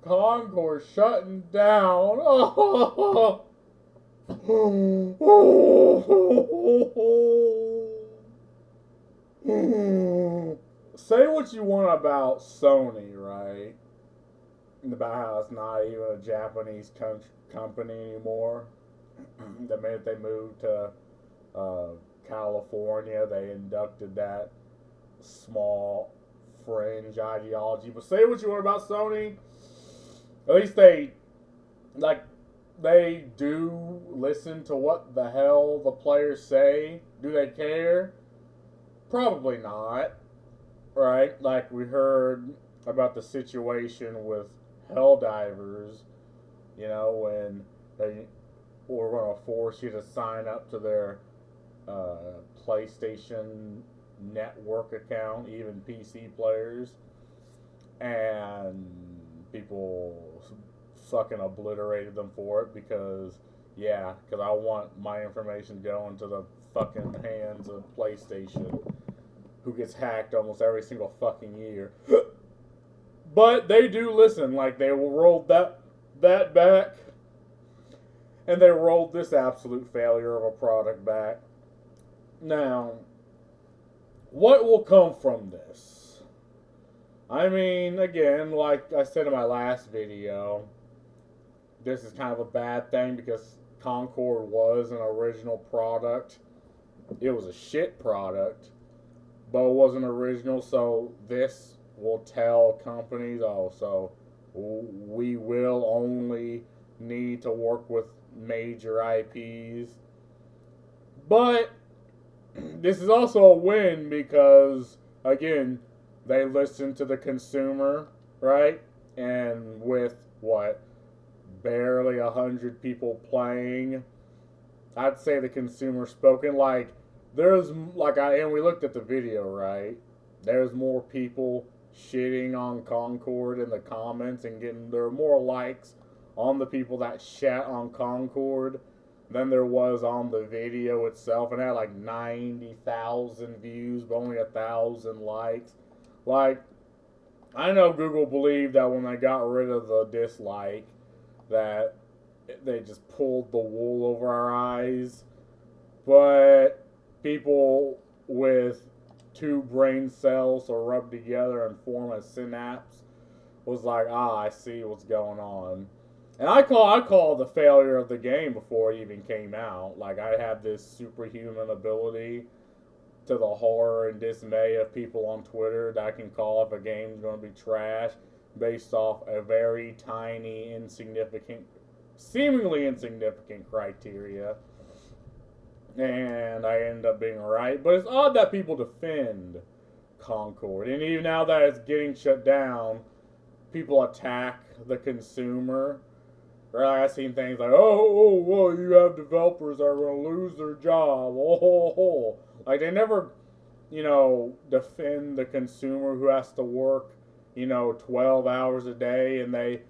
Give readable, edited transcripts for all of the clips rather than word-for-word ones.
Concord shutting down. Say what you want about Sony, right? About how it's not even a Japanese company anymore. The minute they moved to uh, California, they inducted that small fringe ideology. But say what you want about Sony, at least like they do listen to what the hell the players say. Do they care? Probably not. Right? Like we heard about the situation with Helldivers, when they were going to force you to sign up to their PlayStation Network account, even PC players, and people fucking obliterated them for it because I want my information going to the fucking hands of PlayStation, who gets hacked almost every single fucking year. But they do listen. Like they rolled that back, and they rolled this absolute failure of a product back. Now, what will come from this? I mean, again, like I said in my last video, this is kind of a bad thing because Concord was an original product. It was a shit product, but it wasn't original, so this will tell companies, oh, so we will only need to work with major IPs. But this is also a win because, again, they listen to the consumer, right? And with what, barely 100 people playing, I'd say the consumer spoken. Like there's and we looked at the video, right? There's more people shitting on Concord in the comments and there are more likes on the people that shat on Concord than there was on the video itself, and it had like 90,000 views but only 1,000 likes. Like, I know Google believed that when they got rid of the dislike that they just pulled the wool over our eyes, but people with two brain cells are rubbed together and form a synapse was like, I see what's going on. And I call the failure of the game before it even came out. Like I had this superhuman ability to the horror and dismay of people on Twitter that I can call if a game's going to be trash based off a very tiny, seemingly insignificant criteria. And I end up being right. But it's odd that people defend Concord. And even now that it's getting shut down, people attack the consumer. Right? I've seen things like, well, you have developers that are going to lose their job. Like, they never, defend the consumer who has to work, 12 hours a day. And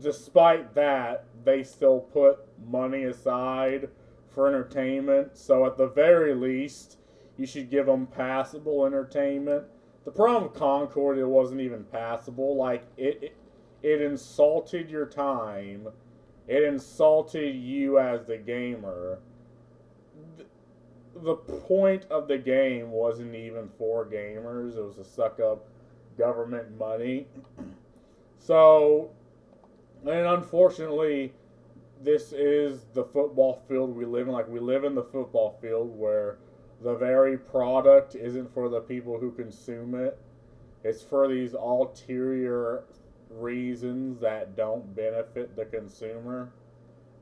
despite that, they still put money aside for entertainment. So at the very least, you should give them passable entertainment. The problem with Concord, it wasn't even passable. Like, it insulted your time. It insulted you as the gamer. The point of the game wasn't even for gamers. It was to suck up government money. So, and unfortunately, this is the football field we live in. Like, we live in the football field where the very product isn't for the people who consume it. It's for these ulterior reasons that don't benefit the consumer.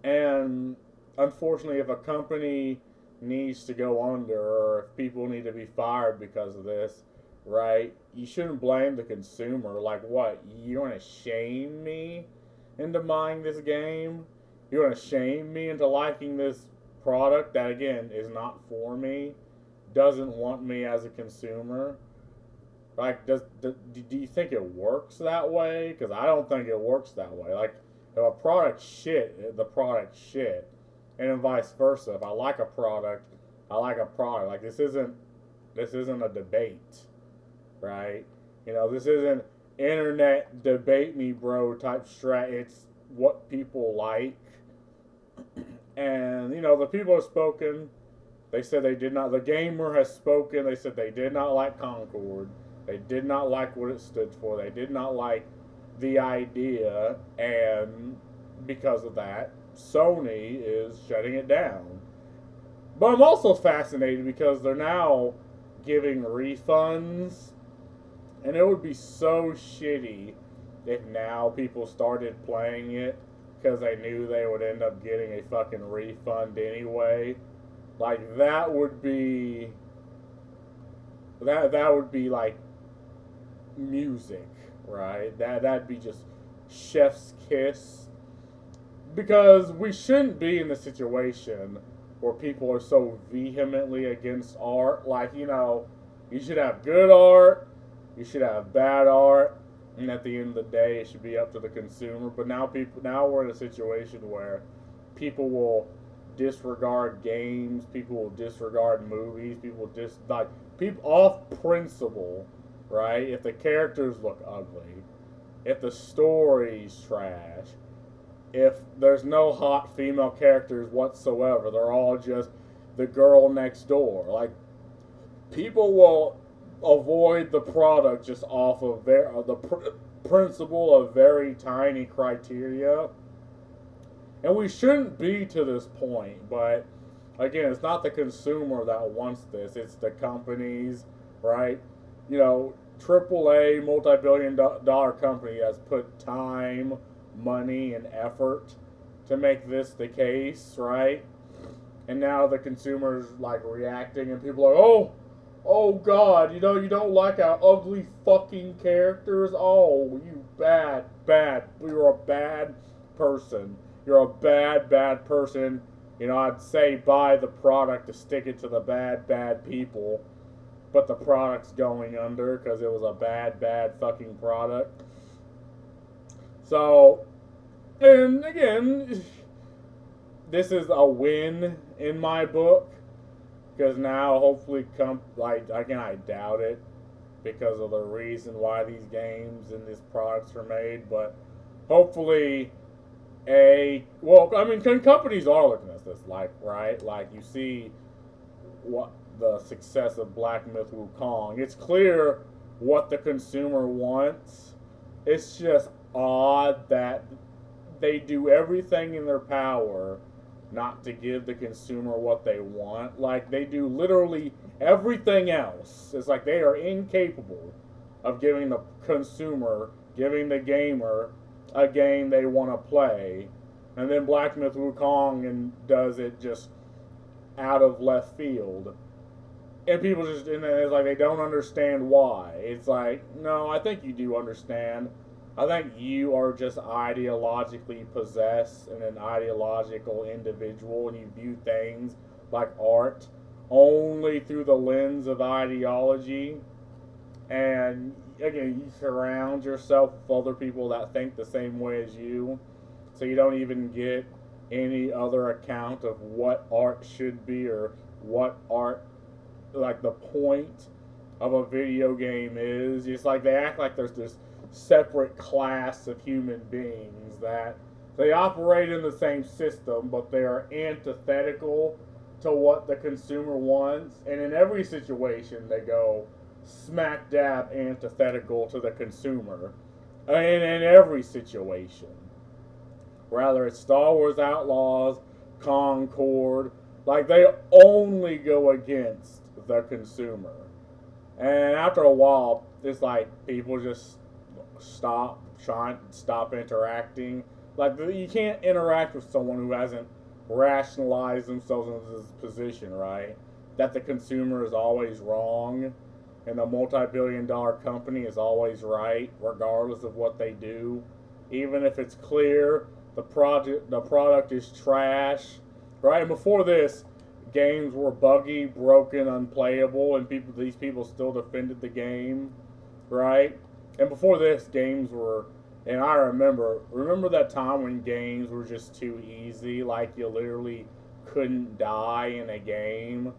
And unfortunately, if a company needs to go under or if people need to be fired because of this, right, you shouldn't blame the consumer. Like, what? You want to shame me into buying this game? You want to shame me into liking this product that, again, is not for me, doesn't want me as a consumer? Like, do you think it works that way? Because I don't think it works that way. Like, if a product's shit, the product's shit. And then vice versa. If I like a product, I like a product. Like, this isn't a debate, right? This isn't internet debate me bro type strat. It's what people like. And, the people have spoken. They said they did not, the gamer has spoken. They said they did not like Concord. They did not like what it stood for. They did not like the idea. And because of that, Sony is shutting it down. But I'm also fascinated because they're now giving refunds. And it would be so shitty if now people started playing it because they knew they would end up getting a fucking refund anyway. Like that would be like music, right? That'd be just chef's kiss. Because we shouldn't be in the situation where people are so vehemently against art. Like, you should have good art, you should have bad art, and at the end of the day, it should be up to the consumer. But now we're in a situation where people will disregard games, people will disregard movies, people off principle, right? If the characters look ugly, if the story's trash, if there's no hot female characters whatsoever, they're all just the girl next door. Like, people will avoid the product just off of the principle of very tiny criteria. And we shouldn't be to this point, but again, it's not the consumer that wants this, it's the companies, right? AAA multi-billion dollar company has put time, money, and effort to make this the case, right? And now the consumer's like reacting, and people are, oh God, you don't like our ugly fucking characters? Oh, you bad, you're a bad person. You're a bad person. I'd say buy the product to stick it to the bad people. But the product's going under because it was a bad fucking product. So, and again, this is a win in my book. Because now, hopefully, I doubt it because of the reason why these games and these products are made. But hopefully, companies are looking at this, right? Like, you see what the success of Black Myth Wukong. It's clear what the consumer wants. It's just odd that they do everything in their power not to give the consumer what they want. Like, they do literally everything else. It's like they are incapable of giving the consumer, giving the gamer a game they want to play. And then Black Myth Wukong does it just out of left field. And people it's like they don't understand why. It's like, no, I think you do understand. I think you are just ideologically possessed and an ideological individual, and you view things like art only through the lens of ideology. And again, you surround yourself with other people that think the same way as you, so you don't even get any other account of what art should be or what art, like the point of a video game is. It's like they act like there's this separate class of human beings that they operate in the same system, but they are antithetical to what the consumer wants. And in every situation, they go smack dab antithetical to the consumer. And in every situation, whether it's Star Wars Outlaws, Concord, like they only go against the consumer. And after a while, it's like people just stop interacting. Like, you can't interact with someone who hasn't rationalized themselves into this position, right? That the consumer is always wrong and the multi-billion-dollar company is always right, regardless of what they do. Even if it's clear the product is trash, right? And before this, games were buggy, broken, unplayable, and these people still defended the game, right? And before this, games were, and I remember that time when games were just too easy, like you literally couldn't die in a game.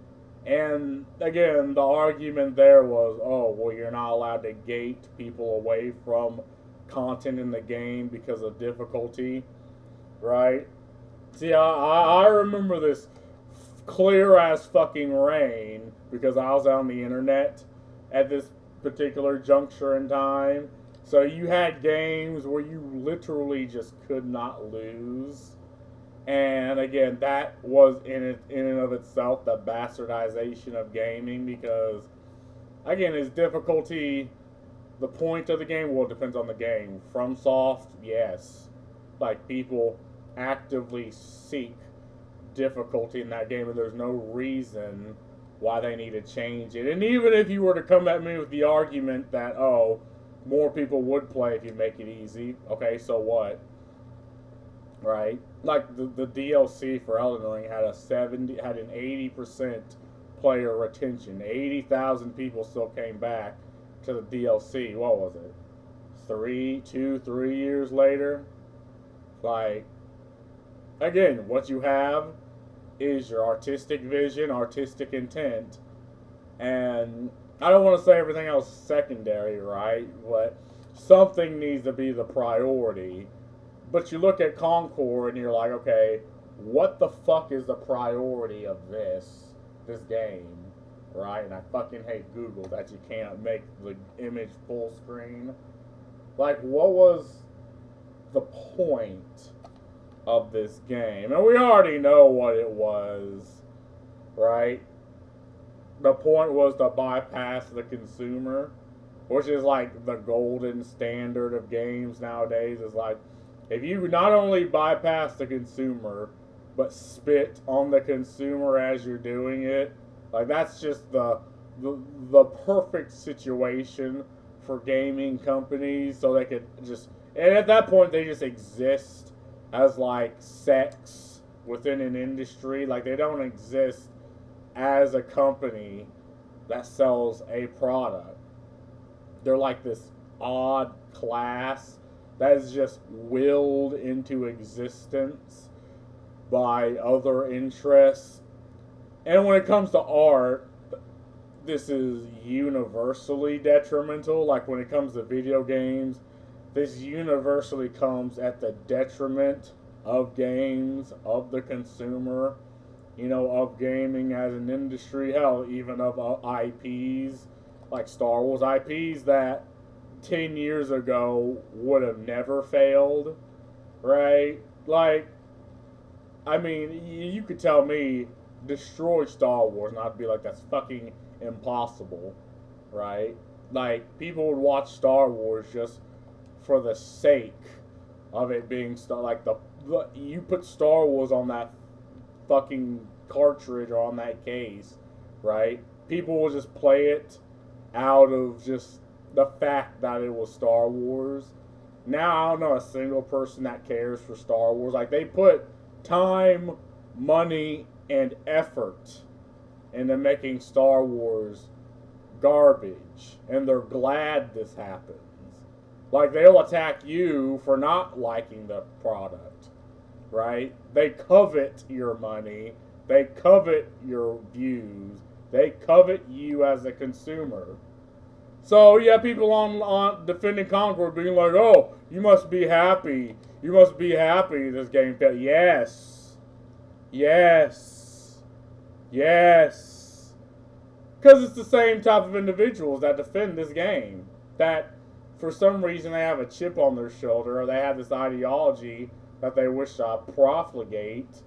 And again, the argument there was, oh, well, you're not allowed to gate people away from content in the game because of difficulty, right? See, I remember this clear as fucking rain because I was on the internet at this particular juncture in time. So you had games where you literally just could not lose. And again, that was in and of itself the bastardization of gaming because, again, is difficulty the point of the game? Well, it depends on the game. FromSoft, yes. Like, people actively seek difficulty in that game, and there's no reason why they need to change it. And even if you were to come at me with the argument that, oh, more people would play if you make it easy, okay, so what? Right? Like the DLC for Elden Ring had an 80% player retention. 80,000 people still came back to the DLC. What was it? 3 years later? Like, again, what you have is your artistic vision, artistic intent, and I don't want to say everything else is secondary, right? But something needs to be the priority. But you look at Concord and you're like, okay, what the fuck is the priority of this game, right? And I fucking hate Google that you can't make the image full screen. Like, what was the point of this game? And we already know what it was, right? The point was to bypass the consumer, which is like the golden standard of games nowadays. Is like, if you not only bypass the consumer, but spit on the consumer as you're doing it, like that's just the perfect situation for gaming companies, so they could just, and at that point they just exist as like sex within an industry. Like, they don't exist as a company that sells a product. They're like this odd class that is just willed into existence by other interests. And when it comes to art, this is universally detrimental. Like, when it comes to video games, this universally comes at the detriment of games, of the consumer, of gaming as an industry, hell, even of IPs, like Star Wars IPs that 10 years ago would have never failed, right? Like, I mean, you could tell me, destroy Star Wars, and I'd be like, that's fucking impossible, right? Like, people would watch Star Wars just for the sake of it being like you put Star Wars on that fucking cartridge or on that case, right? People will just play it out of just the fact that it was Star Wars. Now I don't know a single person that cares for Star Wars. Like, they put time, money, and effort into making Star Wars garbage, and they're glad this happens. Like, they'll attack you for not liking the product, right? They covet your money. They covet your views. They covet you as a consumer. So, yeah, people on defending Concord being like, oh, you must be happy. You must be happy this game failed. Yes. Yes. Yes. Because it's the same type of individuals that defend this game. That, for some reason, they have a chip on their shoulder, or they have this ideology that they wish to profligate.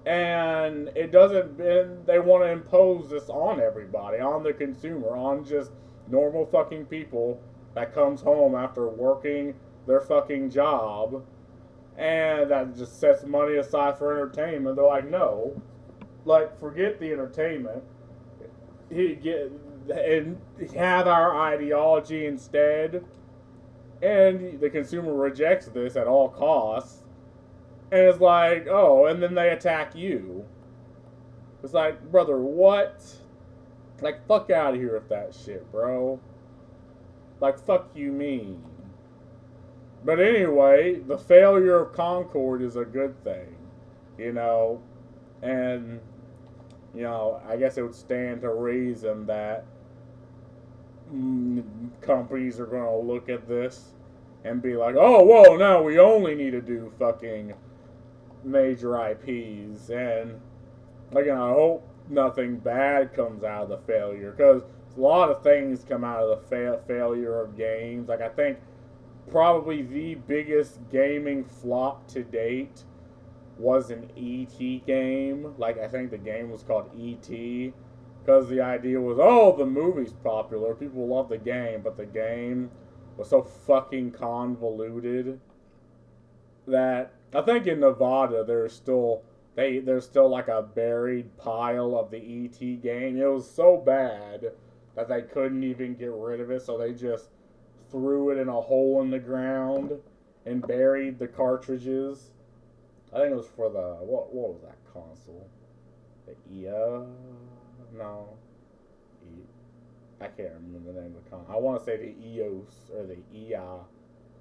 And it doesn't, and they want to impose this on everybody, on the consumer, on just normal fucking people that comes home after working their fucking job, and that just sets money aside for entertainment. They're like, no, like, forget the entertainment, and have our ideology instead. And the consumer rejects this at all costs, and it's like, oh, and then they attack you. It's like, brother, what? Like, fuck out of here with that shit, bro. Like, fuck you mean. But anyway, the failure of Concord is a good thing, and I guess it would stand to reason that companies are going to look at this and be like, oh, well, now we only need to do fucking major IPs. And, again, I hope nothing bad comes out of the failure, because a lot of things come out of the failure of games. Like, I think probably the biggest gaming flop to date was an E.T. game. Like, I think the game was called E.T. because the idea was, oh, the movie's popular, people love the game, but the game was so fucking convoluted that I think in Nevada there's still like a buried pile of the E.T. game. It was so bad that they couldn't even get rid of it, so they just threw it in a hole in the ground and buried the cartridges. I think it was for the what was that console? The no, I can't remember the name of the console. I want to say the EOS or the EI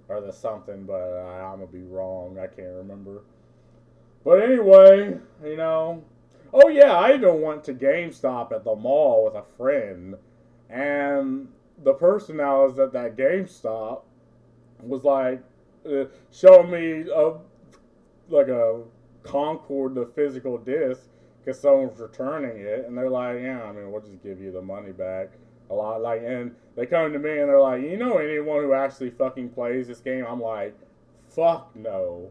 or the something, but I'm gonna be wrong. I can't remember. But anyway, oh yeah, I even went to GameStop at the mall with a friend, and the person that was at that GameStop was like showing me a Concord, the physical disc, because someone's returning it, and they're like, yeah, I mean, we'll just give you the money back. A lot, like, and they come to me and they're like, you know anyone who actually fucking plays this game? I'm like, fuck no.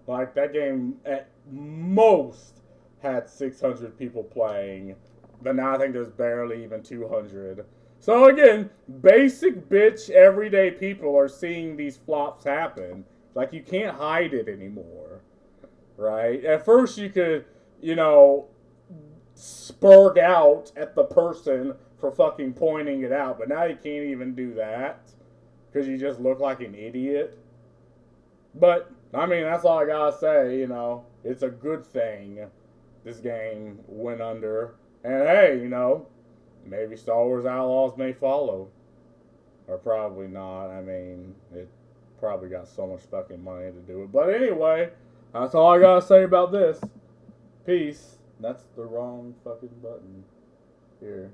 Like, that game at most had 600 people playing, but now I think there's barely even 200. So again, basic bitch everyday people are seeing these flops happen. Like, you can't hide it anymore, right? At first you could, spurg out at the person for fucking pointing it out, but now you can't even do that because you just look like an idiot. But I mean, that's all I gotta say. It's a good thing this game went under, and hey, maybe Star Wars Outlaws may follow, or probably not. I mean, it probably got so much fucking money to do it. But anyway, that's all I gotta say about this. Peace. That's the wrong fucking button. Here.